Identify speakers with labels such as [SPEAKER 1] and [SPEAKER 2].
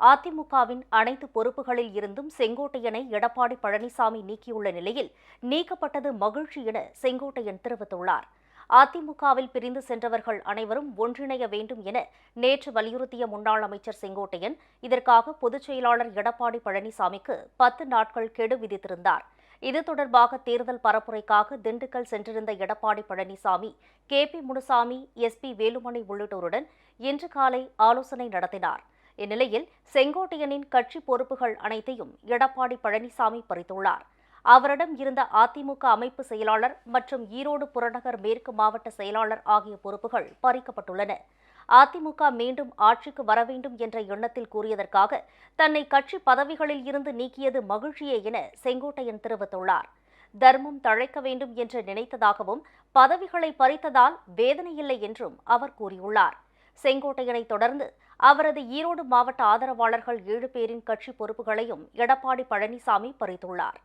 [SPEAKER 1] அதிமுகவின் அனைத்து பொறுப்புகளில் இருந்தும் செங்கோட்டையனை எடப்பாடி பழனிசாமி நீக்கியுள்ள நிலையில் நீக்கப்பட்டது மகிழ்ச்சி என செங்கோட்டையன் தெரிவித்துள்ளார். அதிமுகவில் பிரிந்து சென்றவர்கள் அனைவரும் ஒன்றிணைய வேண்டும் என நேற்று வலியுறுத்திய முன்னாள் அமைச்சர் செங்கோட்டையன் இதற்காக பொதுச் செயலாளர் எடப்பாடி பழனிசாமிக்கு 10 நாட்கள் கெடு விதித்திருந்தார். இது தொடர்பாக தேர்தல் பரப்புரைக்காக திண்டுக்கல் சென்றிருந்த எடப்பாடி பழனிசாமி KP முனுசாமி, SP வேலுமணி உள்ளிட்டோருடன் இன்று காலை ஆலோசனை நடத்தினார். இந்நிலையில் செங்கோட்டையனின் கட்சி பொறுப்புகள் அனைத்தையும் எடப்பாடி பழனிசாமி பறித்துள்ளார். அவரிடம் இருந்த அதிமுக அமைப்பு செயலாளர் மற்றும் ஈரோடு புறநகர் மேற்கு மாவட்ட செயலாளர் ஆகிய பொறுப்புகள் பறிக்கப்பட்டுள்ளன. அதிமுக மீண்டும் ஆட்சிக்கு வர வேண்டும் என்ற எண்ணத்தில் கூறியதற்காக தன்னை கட்சி பதவிகளில் இருந்து நீக்கியது மகிழ்ச்சியே என செங்கோட்டையன் தெரிவித்துள்ளார். தர்மம் தழைக்க வேண்டும் என்று நினைத்ததாகவும் பதவிகளை பறித்ததால் வேதனையில்லை என்றும் அவர் கூறியுள்ளார். செங்கோட்டையனை தொடர்ந்து அவரது ஈரோடு மாவட்ட ஆதரவாளர்கள் 7 பேரின் கட்சி பொறுப்புகளையும் எடப்பாடி பழனிசாமி பறித்துள்ளார்.